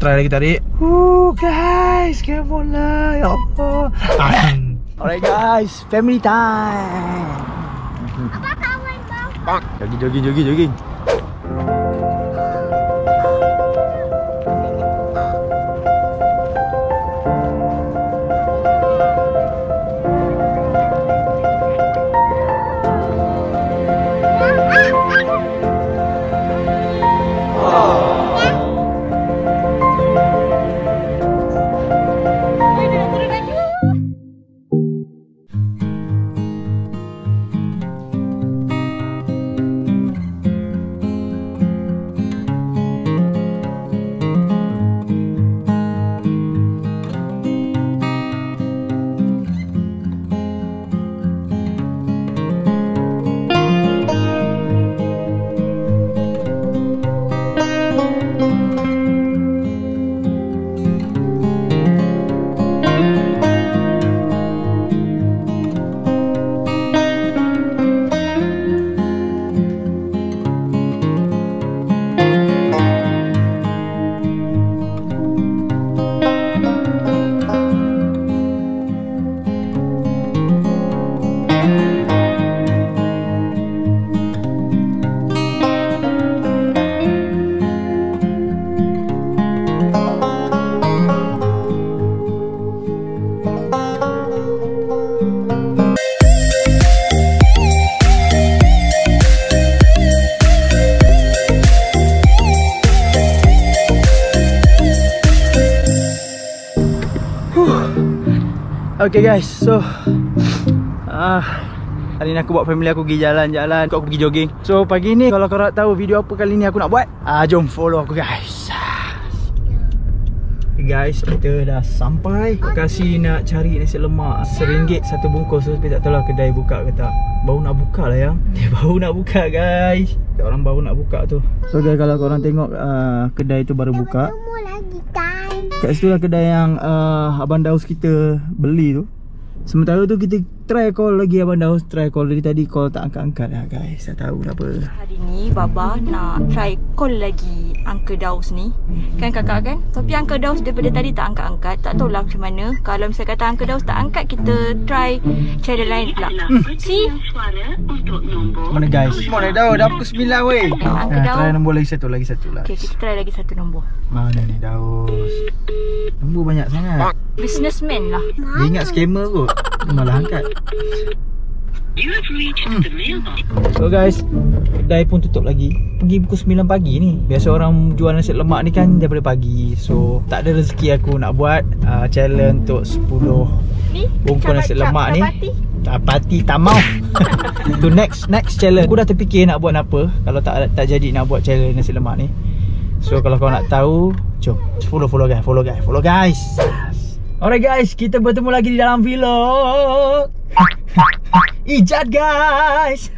try lagi tadi. Guys, come on lah. Ya Allah. Alright guys, family time. Apa kawan kau? Jogging. Okay guys, so hari ni aku bawa family aku pergi jalan-jalan. Aku pergi jogging. So pagi ni kalau korang nak tahu video apa kali ni aku nak buat, jom follow aku guys. Okay guys, kita dah sampai lokasi nak cari nasi lemak RM1 satu bungkus. So, tapi tak tahu lah kedai buka ke tak. Baru nak buka lah yang baru nak buka guys. Orang baru nak buka tu. So guys, kalau korang tengok kedai tu baru buka. Kat situ lah kedai yang Abang Daus kita beli tu. Sementara tu kita try call lagi Abang Daus. Try call dari tadi, call tak angkat-angkat lah guys. Tak tahu kenapa. Hari ni Baba nak try call lagi Uncle Daus ni. Kan kakak kan? Tapi Uncle Daus daripada tadi tak angkat-angkat. Tak tahulah macam mana. Kalau misalnya kata Uncle Daus tak angkat, kita try channel lain pula. See? Mana guys? Mana Daus? Dah pukul 9 weh. Uncle Daus. Try nombor lagi satu lah. Okay, kita try lagi satu nombor. Mana ni Daus? Nombor banyak sangat. Businessman lah. Dia ingat scammer kot. Malah angkat. So guys, kedai pun tutup lagi. Pergi pukul 9 pagi ni. Biasa orang jual nasi lemak ni kan daripada pagi. So tak ada rezeki aku nak buat challenge untuk 10 bungkus nasi lemak ni. Parti tak mau. Tu next challenge. Aku dah terfikir nak buat apa kalau tak jadi nak buat challenge nasi lemak ni. So kalau kau nak tahu, jom follow guys. Alright guys, kita bertemu lagi di dalam vlog Ijat guys.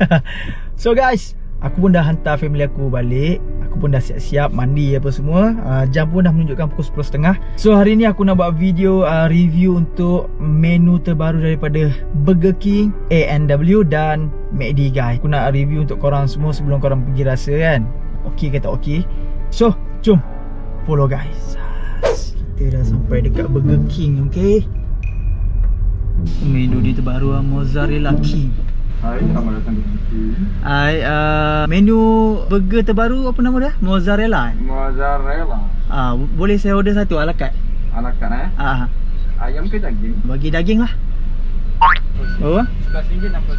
So guys, aku pun dah hantar family aku balik. Aku pun dah siap-siap mandi apa semua. Jam pun dah menunjukkan pukul 10.30. So hari ni aku nak buat video review untuk menu terbaru daripada Burger King, A&W dan McD guys. Aku nak review untuk korang semua sebelum korang pergi rasa kan. Okey ke tak okey. So jom follow guys. Kita dah sampai dekat Burger King, okay. Menu dia terbaru, Mozzarella King. Hai, selamat datang di sini. Hai, menu burger terbaru apa nama dia? Mozzarella. Mozzarella. Boleh saya order satu ala carte? Ala carte ayam ke daging? Bagi daging lah. Oh, RM11 apa?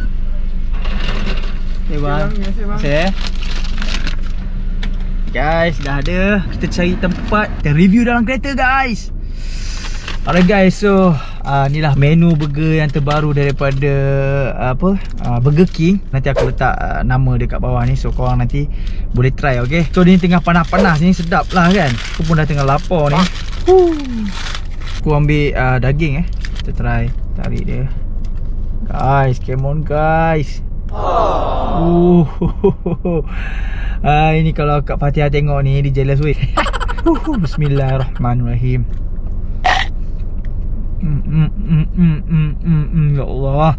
Okay bang, saya guys, dah ada. Kita cari tempat, kita review dalam kereta guys. Alright guys, so inilah menu burger yang terbaru daripada Burger King. Nanti aku letak nama dekat bawah ni, so korang nanti boleh try, okay. So dia ni tengah panas-panas ni, sedap lah kan. Aku pun dah tengah lapar ni. Aku ambil daging kita try, tarik dia guys, come on guys. Ini kalau Kak Fatihah tengok ni, dia jealous weh. Bismillahirrahmanirrahim. Ya Allah,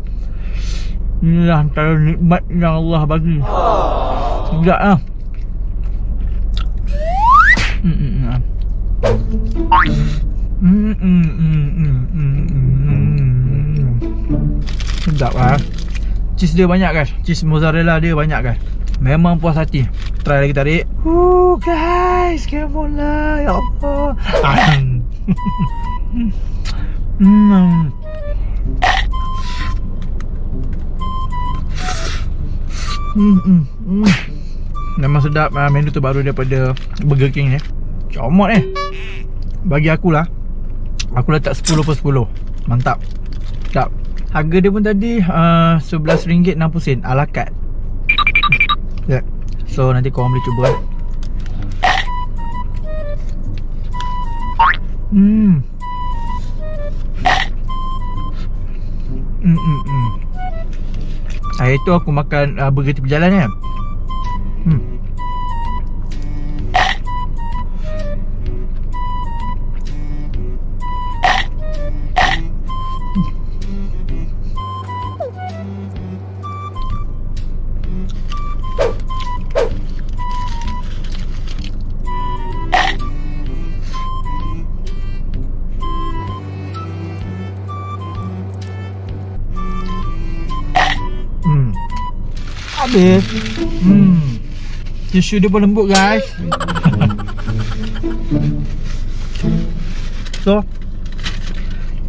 inilah antara nikmat yang Allah bagi. Sedap lah. Sedap lah. Cheese dia banyak guys. Cheese mozzarella dia banyak guys. Memang puas hati. Try lagi tarik. Guys, come on lah. Ya Allah. Memang sedap menu terbaru daripada Burger King ni. Comot bagi akulah. Aku letak 10 per 10. Mantap. Sedap. Harga dia pun tadi RM11.60 ala carte. Yeah. So nanti korang boleh cuba. Hari tu aku makan burger tepi jalan kan. Habis. Tisu dia pun lembut guys. So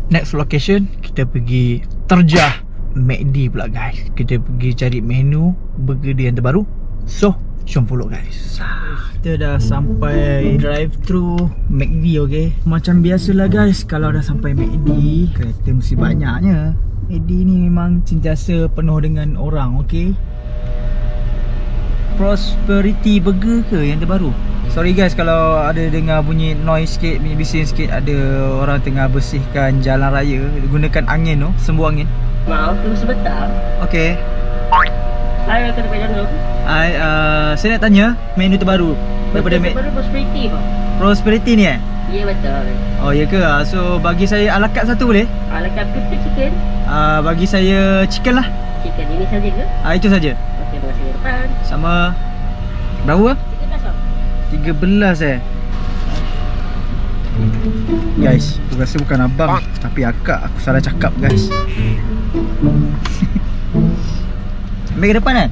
next location kita pergi terjah McD pula guys. Kita pergi cari menu burger dia yang terbaru. So jom follow guys. Kita dah sampai drive-thru McD, okay. Macam biasalah guys, kalau dah sampai McD, kereta mesti banyaknya. McD ni memang sentiasa penuh dengan orang, okay. Prosperity Burger ke yang terbaru? Sorry guys kalau ada dengar bunyi noise sikit, bunyi bising sikit. Ada orang tengah bersihkan jalan raya. Gunakan angin tu, sembuh angin. Maaf, tunggu sebentar. Okay. Hai, Kak Danu. Hai, saya nak tanya menu terbaru daripada Baru Prosperity bang. Prosperity ni Ya betul. Oh ya ke? So bagi saya ala carte satu boleh? Ala carte chicken. Bagi saya chicken lah. Chicken ini saja ke? Itu saja. Okey, terima kasih depan. Sama berapa? 13 13 Guys, aku rasa bukan abang tapi akak, aku salah cakap guys. Ambil ke depan kan?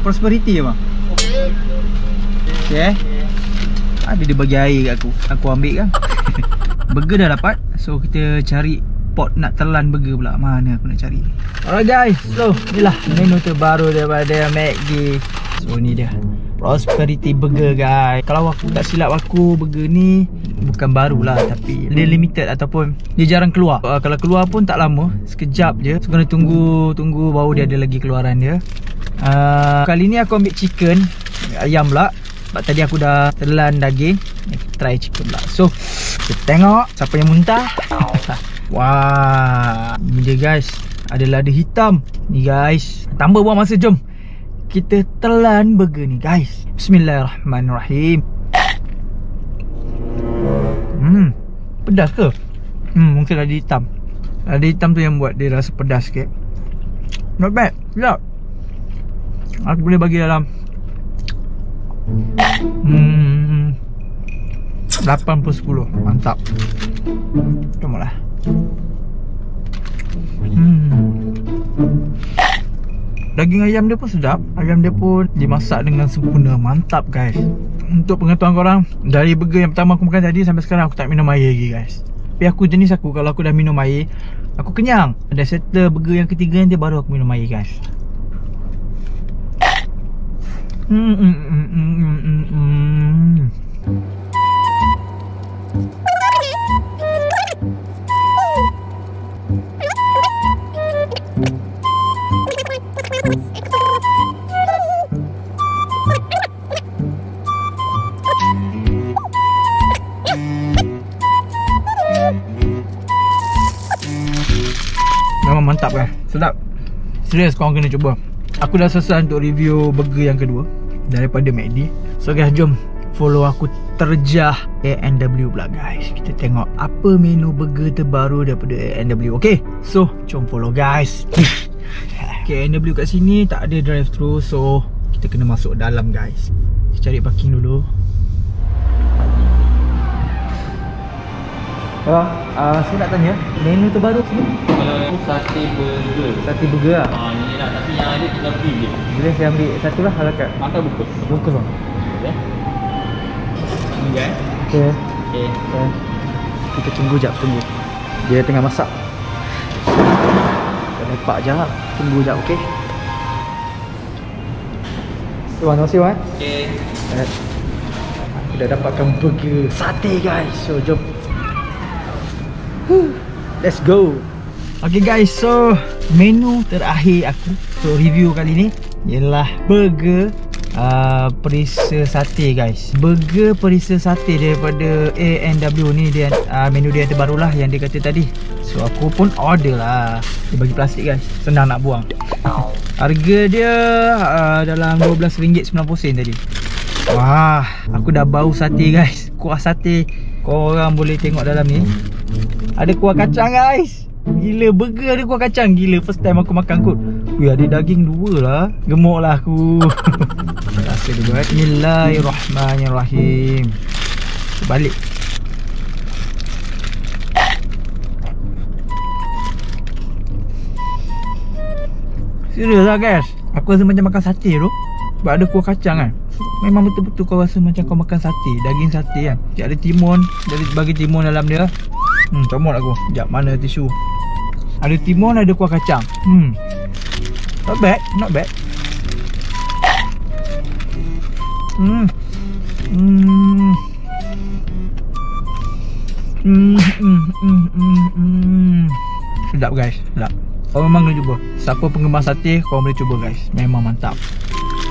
Prosperity je bang. Okay. Ada dia bagi air kat aku ambil kan. Burger dah dapat. So kita cari pot nak telan burger pula. Mana aku nak cari. Alright guys, so inilah menu terbaru daripada McD. So ni dia Prosperity Burger guys. Kalau aku tak silap aku, burger ni bukan baru lah, tapi dia limited ataupun dia jarang keluar. Kalau keluar pun tak lama, sekejap je. So kena tunggu baru dia ada lagi keluaran dia. Kali ni aku ambil chicken, ayam pula. Sebab tadi aku dah telan daging. Try chicken pula. So kita tengok siapa yang muntah. Wah, ni dia guys. Ada lada hitam ni guys. Tambah buang masa, jom kita telan burger ni guys. Bismillahirrahmanirrahim. Pedas ke? Mungkin lada hitam. Lada hitam tu yang buat dia rasa pedas sikit. Not bad, sedap. Aku boleh bagi dalam 8 per 10. Mantap. Tengoklah. Daging ayam dia pun sedap. Ayam dia pun dimasak dengan sempurna. Mantap guys. Untuk pengetahuan korang, dari burger yang pertama aku makan tadi sampai sekarang aku tak minum air lagi guys. Tapi aku jenis aku, kalau aku dah minum air aku kenyang. Dah settle burger yang ketiga nanti baru aku minum air guys. Memang mantap kan? Sedap. Serius korang kena cuba. Aku dah selesai untuk review burger yang kedua daripada McD. So guys, jom follow aku terjah A&W pula guys. Kita tengok apa menu burger terbaru daripada A&W. Okay, so jom follow guys. Okay, A&W kat sini tak ada drive thru. So kita kena masuk dalam guys. Kita cari parking dulu. Saya nak tanya, menu terbaru sini? Kalau sate burger. Sate burger lah. Ini lah, tapi yang ada tinggal free je. Boleh saya ambil satu lah ala kat. Makan bungkus. Bungkus bang. Boleh? Ini kan? Okay. Okay. Kita tunggu jap, tunggu. Dia tengah masak. Kita lepak jap. Tunggu jap, okey? Terima kasih Wan. Okay. Aku dah dapatkan burger sate guys. So jom. Let's go. Okay guys, so menu terakhir aku untuk review kali ni ialah burger perisa sate guys. Burger perisa sate daripada A&W ni dia menu dia terbaru lah yang dia kata tadi. So aku pun order lah. Dia bagi plastik guys, senang nak buang. Harga dia dalam RM12.90 tadi. Wah, aku dah bau sate guys. Kuah sate. Korang boleh tengok dalam ni. Ada kuah kacang guys. Gila, burger ada kuah kacang. Gila, first time aku makan kot. Wih, ada daging dua lah. Gemuk lah aku. Rasa dulu. Bismillahirrahmanirrahim. Balik. Serius lah guys. Aku rasa macam makan sate tu. Sebab ada kuah kacang kan. Memang betul-betul kau rasa macam kau makan sate. Daging sate kan. Sekejap ada timun. Dia bagi timun dalam dia. Comot aku. Sekejap, mana tisu. Ada timun, ada kuah kacang. Not bad, not bad. Sedap guys, sedap. Kau memang kena cuba. Siapa penggemar sate, kau boleh cuba guys. Memang mantap.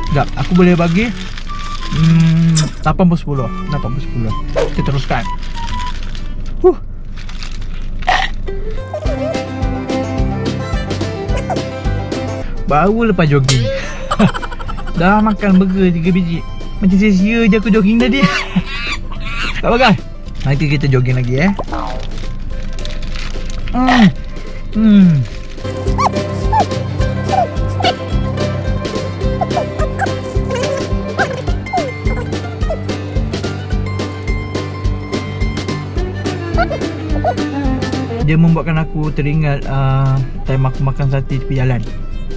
Sedap. Aku boleh bagi 8/10. 8/10. Kita teruskan. Baru lepas jogging. Dah makan burger 3 biji. Macam sia-sia je aku jogging tadi. Tak apa kan? Nanti kita jogging lagi Dia membuatkan aku teringat time aku makan sate tepi jalan.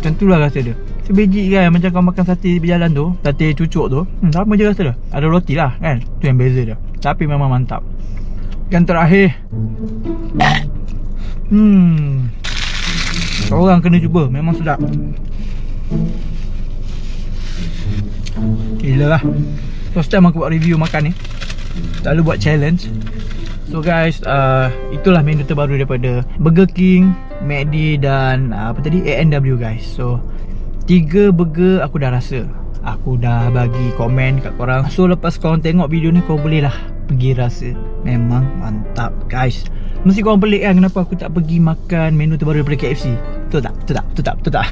Macam tu lah rasa dia. Sebiji kan macam kau makan sate tepi jalan tu, sate cucuk tu, sama je rasa dia. Ada roti lah kan. Tu yang beza dia. Tapi memang mantap. Yang terakhir, korang kena cuba. Memang sedap. Gila lah. First time aku buat review makan ni. Selalu buat challenge. So guys, itulah menu terbaru daripada Burger King, McD dan apa tadi, A&W guys. So 3 burger aku dah rasa. Aku dah bagi komen kat korang. So lepas korang tengok video ni, kau boleh lah pergi rasa. Memang mantap guys. Mesti korang pelik kan kenapa aku tak pergi makan menu terbaru daripada KFC. Betul tak?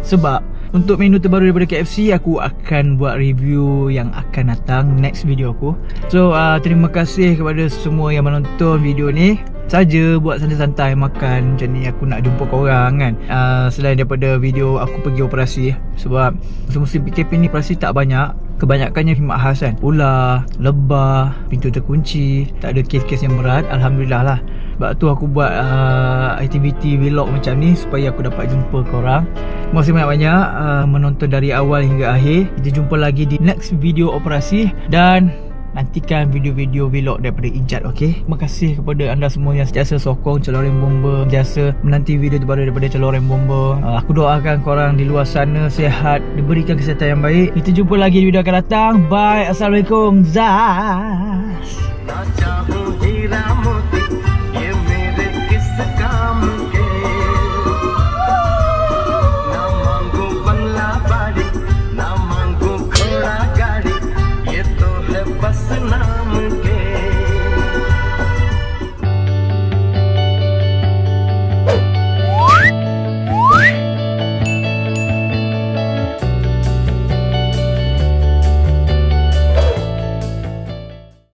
Sebab untuk menu terbaru daripada KFC, aku akan buat review yang akan datang next video aku. So terima kasih kepada semua yang menonton video ni. Saja buat santai-santai makan macam ni, aku nak jumpa korang kan. Selain daripada video aku pergi operasi. Sebab musim PKP ni operasi tak banyak. Kebanyakannya khidmat khas kan. Ular, lebah, pintu terkunci. Tak ada kes-kes yang berat, Alhamdulillah lah. Sebab tu aku buat aktiviti vlog macam ni supaya aku dapat jumpa korang. Terima kasih banyak-banyak menonton dari awal hingga akhir. Kita jumpa lagi di next video operasi. Dan nantikan video-video vlog daripada Ijat, okay? Terima kasih kepada anda semua yang sentiasa sokong Celorim Bomba, sentiasa menanti video terbaru daripada Celorim Bomba. Aku doakan korang di luar sana sihat, diberikan kesihatan yang baik. Kita jumpa lagi di video akan datang. Bye. Assalamualaikum. Zaz.